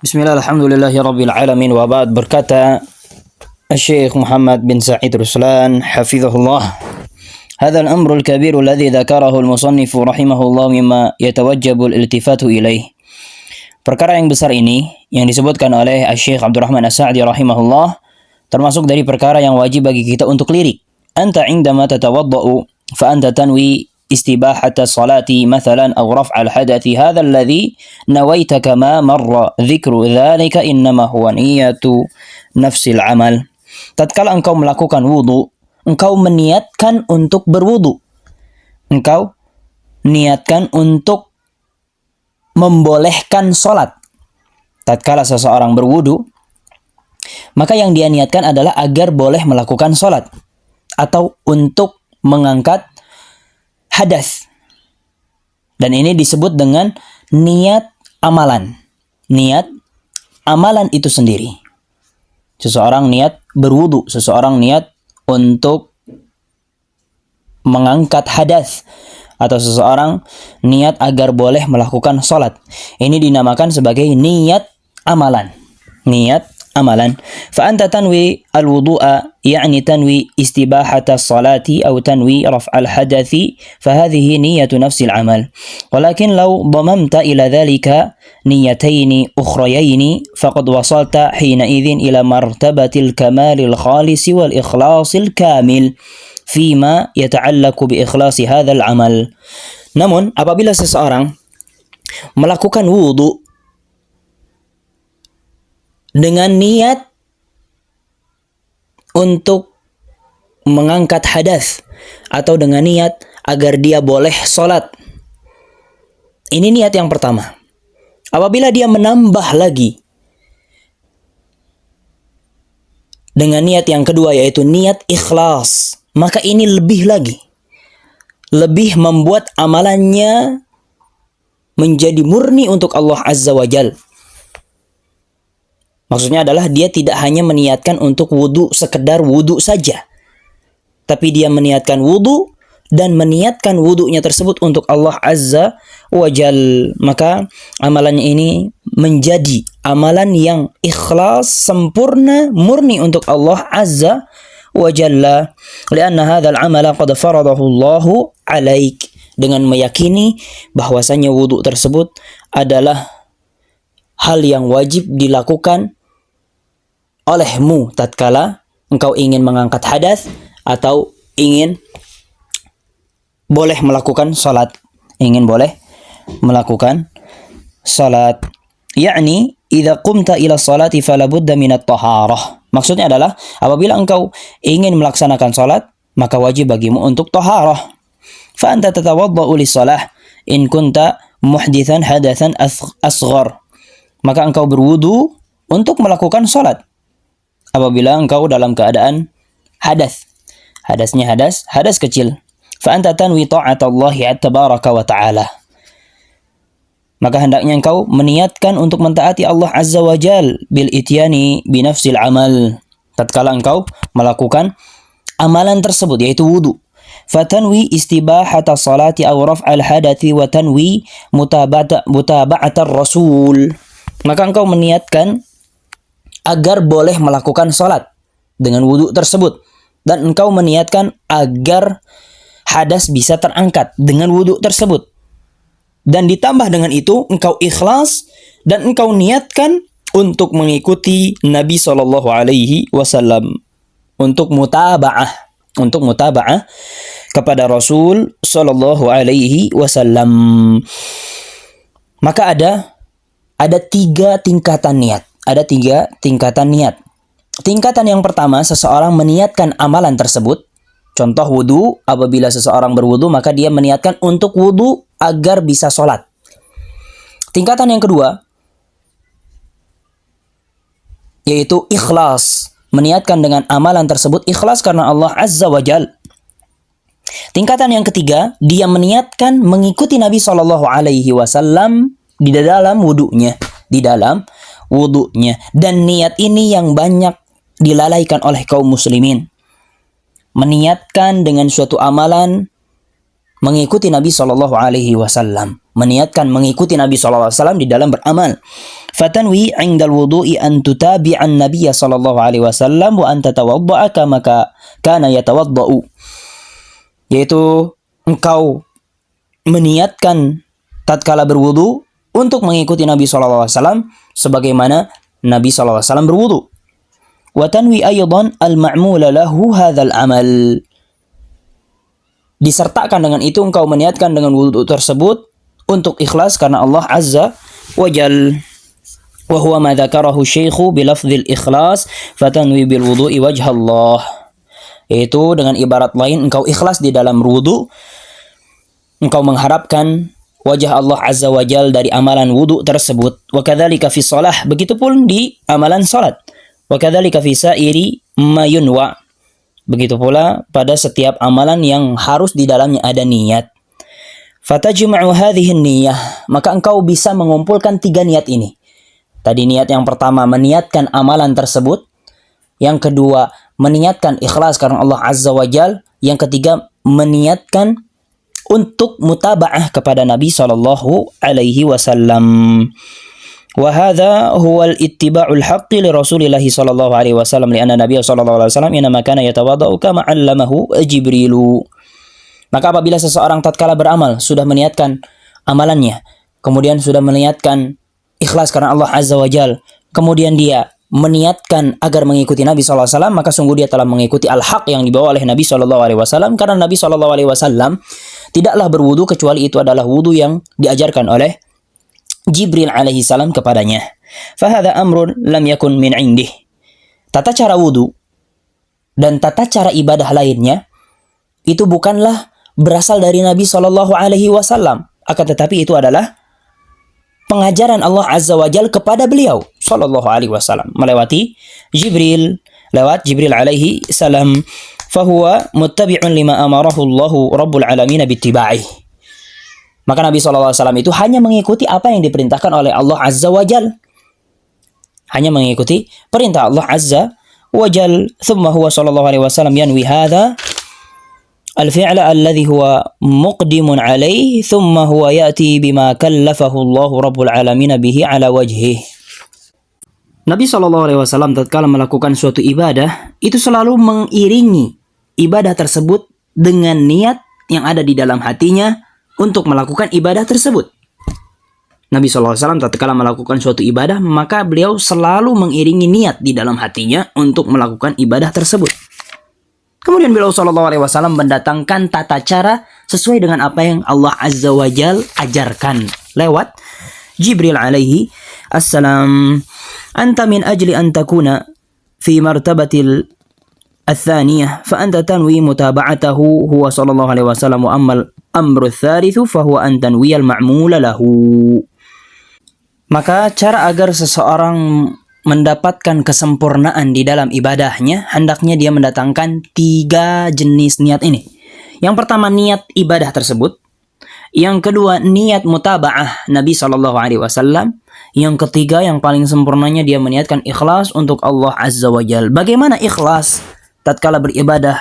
Bismillah, alhamdulillahi rabbil alamin, wa ba'd. Berkata Syekh Muhammad bin Sa'id Ruslan hafizahullah, hadha al-amru al-kabir alladhi dzakarahu al-musannif rahimahullah mimma yatawajjabu al-iltifatu ilaih. Perkara yang besar ini yang disebutkan oleh Syekh Abdurrahman As-Sa'di rahimahullah termasuk dari perkara yang wajib bagi kita untuk lirik. Anta indama tatawadda'u fa anta tanwi استباحة الصلاة مثلا أو رفع الحدث هذا الذي نويت كما مر ذكر ذلك إنما هو نية نفس العمل. Tatkala engkau melakukan wudu, engkau meniatkan untuk berwudu. Engkau niatkan untuk membolehkan salat. Tatkala seseorang berwudu, maka yang dia niatkan adalah agar boleh melakukan salat atau untuk mengangkat hadas. Dan ini disebut dengan niat amalan. Niat amalan itu sendiri. Seseorang niat berwudu, seseorang niat untuk mengangkat hadas, atau seseorang niat agar boleh melakukan salat. Ini dinamakan sebagai niat amalan. Niat amalan. Fa anta tanwi al-wudu'a, yani tanwi istibahata as-salati aw tanwi raf'a al-hadathi, fa hadhihi niyyatu nafsi al-amal. Walakin law dhamamta ila dhalika niyyatayn ukhrayayn faqad wasalta hina idzin ila martabati al-kamal al-khalis wal ikhlas al-kamil fima yata'allaqu bi ikhlasi hadzal amal. Namun apabila seseorang melakukan wudu dengan niat untuk mengangkat hadas atau dengan niat agar dia boleh sholat, ini niat yang pertama. Apabila dia menambah lagi dengan niat yang kedua, yaitu niat ikhlas, maka ini lebih lagi, lebih membuat amalannya menjadi murni untuk Allah Azza wa Jal. Maksudnya adalah dia tidak hanya meniatkan untuk wudu, sekedar wudu saja, tapi dia meniatkan wudu dan meniatkan wudunya tersebut untuk Allah Azza wa Jal. Maka amalannya ini menjadi amalan yang ikhlas, sempurna, murni untuk Allah Azza wa Jalla. Lianna hadzal amala qad faradahu Allahu alaik, dengan meyakini bahwasanya wudu tersebut adalah hal yang wajib dilakukan olehmu tatkala engkau ingin mengangkat hadas atau ingin boleh melakukan salat, ingin boleh melakukan salat. Yakni idza qumta ila salati fala budda min at-taharah. Maksudnya adalah apabila engkau ingin melaksanakan salat, maka wajib bagimu untuk taharah. Fa anta tatawaddau lis-shalah in kunta muhditsan hadatsan asghar. Maka engkau berwudu untuk melakukan salat apabila engkau dalam keadaan hadas. Hadasnya hadas kecil. Fa anta tanwi ta'atallahi tabaraka wa ta'ala. Maka hendaknya engkau meniatkan untuk mentaati Allah Azza wa Jal bil ityani bi nafsil amal. Tatkala engkau melakukan amalan tersebut, yaitu wudu. Fatanwi istibahata salati aw raf'al hadathi wa tanwi mutaba'atar rasul. Maka engkau meniatkan agar boleh melakukan salat dengan wudu tersebut, dan engkau meniatkan agar hadas bisa terangkat dengan wudu tersebut, dan ditambah dengan itu engkau ikhlas dan engkau niatkan untuk mengikuti Nabi Shallallahu Alaihi Wasallam, untuk mutaba'ah kepada Rasul Shallallahu Alaihi Wasallam. Maka ada tiga tingkatan niat. Ada tiga tingkatan niat. Tingkatan yang pertama, seseorang meniatkan amalan tersebut. Contoh wudu, apabila seseorang berwudu, maka dia meniatkan untuk wudu agar bisa sholat. Tingkatan yang kedua, yaitu ikhlas. Meniatkan dengan amalan tersebut ikhlas karena Allah Azza wa Jal. Tingkatan yang ketiga, dia meniatkan mengikuti Nabi Shallallahu Alaihi Wasallam di dalam wudunya. Dan niat ini yang banyak dilalaikan oleh kaum muslimin. Meniatkan dengan suatu amalan mengikuti Nabi Shallallahu Alaihi Wasallam, meniatkan mengikuti Nabi Shallallahu Alaihi Wasallam di dalam beramal. Fatanwi 'inda al-wudu'i an tutabi'a an-nabiy sallallahu alaihi wasallam wa an tatawadda'a kama kana yatawadda'u. Yaitu engkau meniatkan tatkala berwudu untuk mengikuti Nabi sallallahu alaihi wasallam sebagaimana Nabi sallallahu alaihi wasallam berwudu. Wa tanwi aydan al-ma'mula lahu hadzal amal. Disertakan dengan itu engkau meniatkan dengan wudu tersebut untuk ikhlas karena Allah Azza wa Jal. Wa huwa ma dzakarahu syaikhu bi lafdzil ikhlas fatanwi bil wudu'i wajha Allah. Yaitu dengan ibarat lain engkau ikhlas di dalam wudu, engkau mengharapkan wajah Allah Azza wa Jal dari amalan wudu tersebut. Wa kadzalika fi shalah, begitupun di amalan salat. Wa kadzalika fi sa'iri ma yunwa. Begitu pula pada setiap amalan yang harus di dalamnya ada niat. Fatajma'u hadhihi niyyah, maka engkau bisa mengumpulkan 3 niat ini. Tadi niat yang pertama meniatkan amalan tersebut, yang kedua meniatkan ikhlas karena Allah Azza wa Jal, yang ketiga meniatkan untuk mutaba'ah kepada Nabi sallallahu alaihi wasallam. Wa hadha huwa al-ittiba'ul haqqi li Rasulillah sallallahu alaihi wasallam li'anna Nabiy sallallahu alaihi wasallam inma kana yatawadda'u kama 'allamahu Jibrilu. Maka apabila seseorang tatkala beramal sudah meniatkan amalannya, kemudian sudah meniatkan ikhlas karena Allah Azza wa Jal, kemudian dia meniatkan agar mengikuti Nabi sallallahu alaihi wasallam, maka sungguh dia telah mengikuti al-haq yang dibawa oleh Nabi sallallahu alaihi wasallam, karena Nabi sallallahu alaihi wasallam tidaklah berwudu kecuali itu adalah wudu yang diajarkan oleh Jibril alaihi salam kepadanya. Fahadha amrun lam yakun min indih. Tata cara wudu dan tata cara ibadah lainnya itu bukanlah berasal dari Nabi sallallahu alaihi wasallam, akan tetapi itu adalah pengajaran Allah Azza wa Jalla kepada beliau sallallahu alaihi wasallam melewati Jibril, lewat Jibril alaihi salam. Fahuwa muttabi'un lima amarahu Allahu Rabbul Alamin bittiba'i. Maka Nabi sallallahu alaihi wasallam itu hanya mengikuti apa yang diperintahkan oleh Allah Azza wa Jalla. Hanya mengikuti perintah Allah Azza wa Jalla. Thumma huwa sallallahu alaihi wasallam yanwi hadha al-fi'la alladhi huwa muqdimun alaihi thumma huwa ya'ti bima kallafahu Allahu Rabbul Alamin bihi ala wajhihi. Nabi SAW tatkala melakukan suatu ibadah, itu selalu mengiringi ibadah tersebut dengan niat yang ada di dalam hatinya untuk melakukan ibadah tersebut. Nabi SAW tatkala melakukan suatu ibadah, maka beliau selalu mengiringi niat di dalam hatinya untuk melakukan ibadah tersebut. Kemudian beliau SAW mendatangkan tata cara sesuai dengan apa yang Allah Azza wa Jal ajarkan lewat Jibril alaihi assalam. Anta min ajli an takuna fi martabatil الثانية فأنت تنوي متابعته هو صلى الله عليه وسلم وأما الأمر الثالث فهو أن تنوي المعمول له. Maka cara agar seseorang mendapatkan kesempurnaan di dalam ibadahnya, hendaknya dia mendatangkan 3 jenis niat ini. Yang pertama niat ibadah tersebut, yang kedua niat mutaba'ah Nabi SAW, yang ketiga yang paling sempurnanya dia meniatkan ikhlas untuk Allah Azza wa Jal. Bagaimana ikhlas tatkala beribadah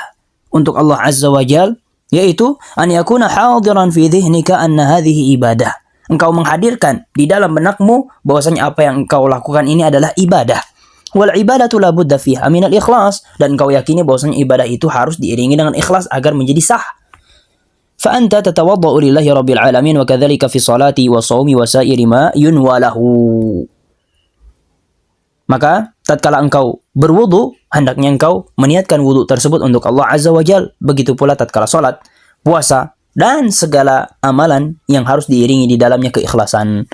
untuk Allah Azza wa Jal? Yaitu an yakuna hadiran fi dhihnika anna hadhihi ibadah. Engkau menghadirkan di dalam benakmu bahwasanya apa yang engkau lakukan ini adalah ibadah. Wal ibadatu la budda fiha min al ikhlas, dan engkau yakini bahwasanya ibadah itu harus diiringi dengan ikhlas agar menjadi sah. Fa anta tatawaddau lillahi rabbil alamin wa kadzalika fi sholati wa shaumi wa sa'iri ma yunwa lahu. Maka tatkala engkau berwudu, hendaknya engkau meniatkan wudu tersebut untuk Allah Azza wa Jal. Begitu pula tatkala salat, puasa, dan segala amalan yang harus diiringi di dalamnya keikhlasan.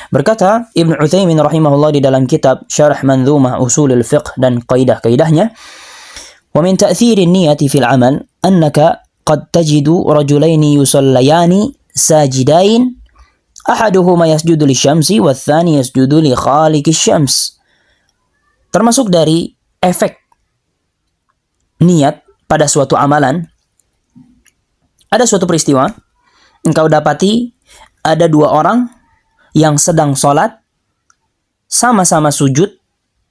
Berkata Ibnu Utsaimin rahimahullah di dalam kitab Syarah Manzumah Ushulul Fiqh dan kaidah-kaidahnya, "Wa min ta'tsirin niyati fil amal annaka qad tajidu rajulaini yusallayani sajidain ahaduhuma yasjudu lisyamsi watsani yasjudu li khaliqis syams." Termasuk dari efek niat pada suatu amalan, ada suatu peristiwa, engkau dapati ada 2 orang yang sedang sholat, sama-sama sujud,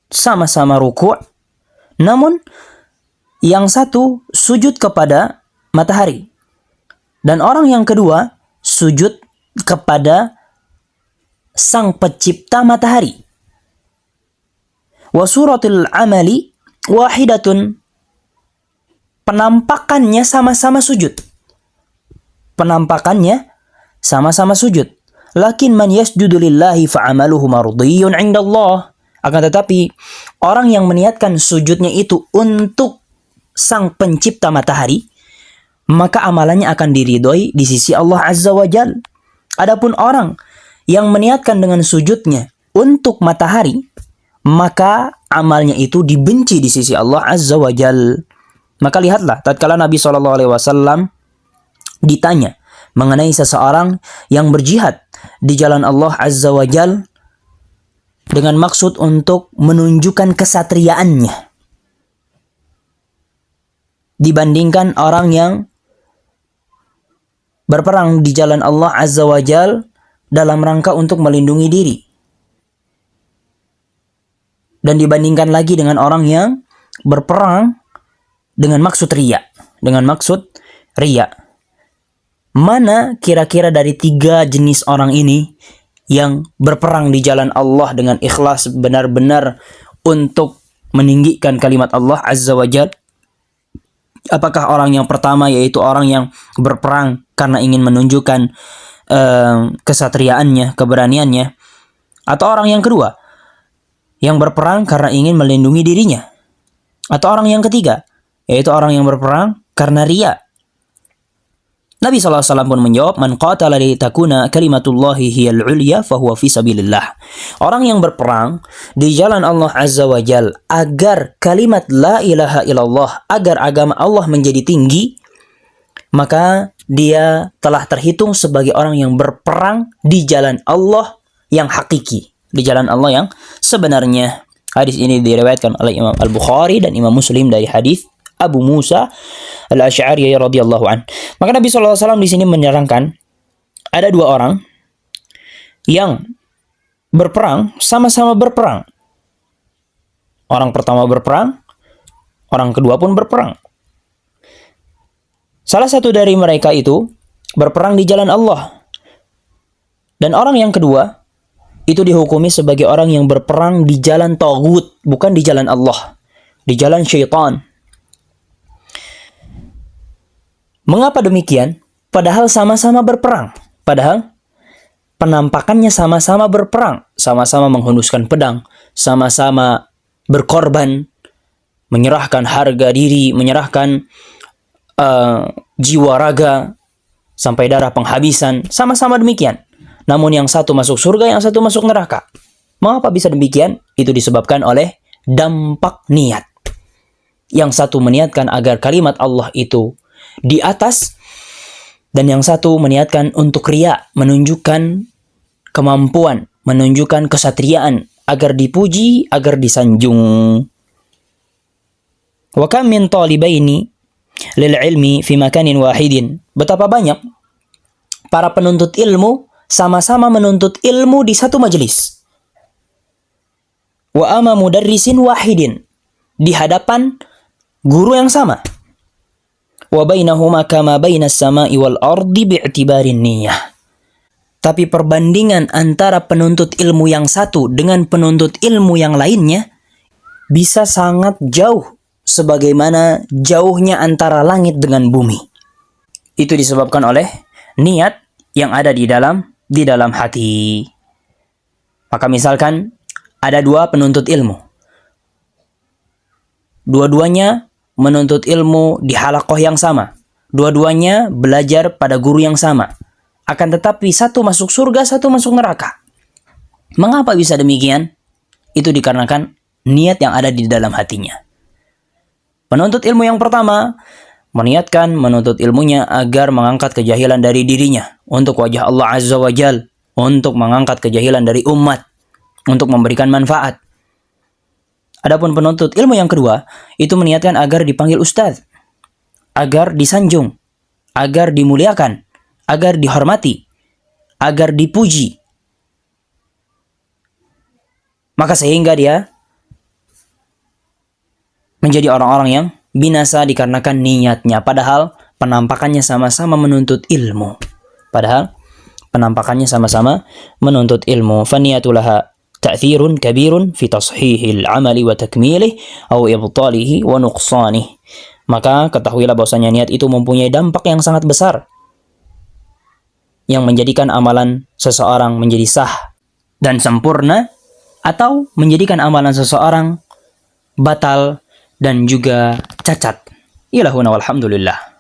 sama-sama ruku', namun yang satu sujud kepada matahari, dan orang yang kedua sujud kepada sang pencipta matahari. Wa suratul amali wahidatun. Penampakannya sama-sama sujud. Penampakannya sama-sama sujud. Lakin man yasjudu lillahi fa'amaluhu mardiyun 'inda Allah. Akan tetapi orang yang meniatkan sujudnya itu untuk sang pencipta matahari, maka amalannya akan diridhoi di sisi Allah Azza wa Jal. Adapun orang yang meniatkan dengan sujudnya untuk matahari, maka amalnya itu dibenci di sisi Allah Azza wa Jal. Maka lihatlah, tatkala Nabi SAW ditanya mengenai seseorang yang berjihad di jalan Allah Azza wa Jal dengan maksud untuk menunjukkan kesatriaannya, dibandingkan orang yang berperang di jalan Allah Azza wa Jal dalam rangka untuk melindungi diri. Dan dibandingkan lagi dengan orang yang berperang dengan maksud riya. Mana kira-kira dari 3 jenis orang ini yang berperang di jalan Allah dengan ikhlas benar-benar untuk meninggikan kalimat Allah Azza wa Jal? Apakah orang yang pertama, yaitu orang yang berperang karena ingin menunjukkan kesatriaannya, keberaniannya, atau orang yang kedua yang berperang karena ingin melindungi dirinya, atau orang yang ketiga yaitu orang yang berperang karena riya? Nabi SAW pun menjawab, man qatala li takuna kalimatullahi hiyal ulya fahuwa fi sabilillah. Orang yang berperang di jalan Allah Azza wa Jal agar kalimat la ilaha illallah, agar agama Allah menjadi tinggi, maka dia telah terhitung sebagai orang yang berperang di jalan Allah yang hakiki, di jalan Allah yang sebenarnya. Hadis ini diriwayatkan oleh Imam Al-Bukhari dan Imam Muslim dari hadis Abu Musa Al-Asy'ari radhiyallahu an. Maka Nabi SAW di sini menerangkan ada 2 orang yang berperang, sama-sama berperang. Orang pertama berperang, orang kedua pun berperang. Salah satu dari mereka itu berperang di jalan Allah. Dan orang yang kedua itu dihukumi sebagai orang yang berperang di jalan taghut, bukan di jalan Allah, di jalan syaitan. Mengapa demikian? Padahal sama-sama berperang. Padahal penampakannya sama-sama berperang, sama-sama menghunuskan pedang, sama-sama berkorban, menyerahkan harga diri, menyerahkan jiwa raga sampai darah penghabisan, sama-sama demikian. Namun yang satu masuk surga, yang satu masuk neraka. Mengapa bisa demikian? Itu disebabkan oleh dampak niat. Yang satu meniatkan agar kalimat Allah itu di atas, dan yang satu meniatkan untuk riya, menunjukkan kemampuan, menunjukkan kesatriaan, agar dipuji, agar disanjung. Wa kam min talibaini lil ilmi fi makanin wahidin. Betapa banyak para penuntut ilmu sama-sama menuntut ilmu di satu majelis. Wa ama mudarrisin wahidin, di hadapan guru yang sama. Wa bainahuma kama bainas sama'i wal ardi bi'tibarin niyyah. Tapi perbandingan antara penuntut ilmu yang satu dengan penuntut ilmu yang lainnya bisa sangat jauh, sebagaimana jauhnya antara langit dengan bumi. Itu disebabkan oleh niat yang ada di dalam hati. Maka misalkan ada 2 penuntut ilmu. Dua-duanya menuntut ilmu di halaqah yang sama. Dua-duanya belajar pada guru yang sama. Akan tetapi satu masuk surga, satu masuk neraka. Mengapa bisa demikian? Itu dikarenakan niat yang ada di dalam hatinya. Penuntut ilmu yang pertama meniatkan menuntut ilmunya agar mengangkat kejahilan dari dirinya, untuk wajah Allah Azza wa Jal, untuk mengangkat kejahilan dari umat, untuk memberikan manfaat. Adapun penuntut ilmu yang kedua, itu meniatkan agar dipanggil ustaz, agar disanjung, agar dimuliakan, agar dihormati, agar dipuji. Maka sehingga dia menjadi orang-orang yang binasa dikarenakan niatnya. Padahal penampakannya sama-sama menuntut ilmu. Faniyatulaha ta'thirun kabirun fi tashihil amali wa takmilih aw ibtalih wa nuqsanih. Maka ketahuilah bahwasanya niat itu mempunyai dampak yang sangat besar yang menjadikan amalan seseorang menjadi sah dan sempurna, atau menjadikan amalan seseorang batal dan juga cacat. Ilahuna walhamdulillah.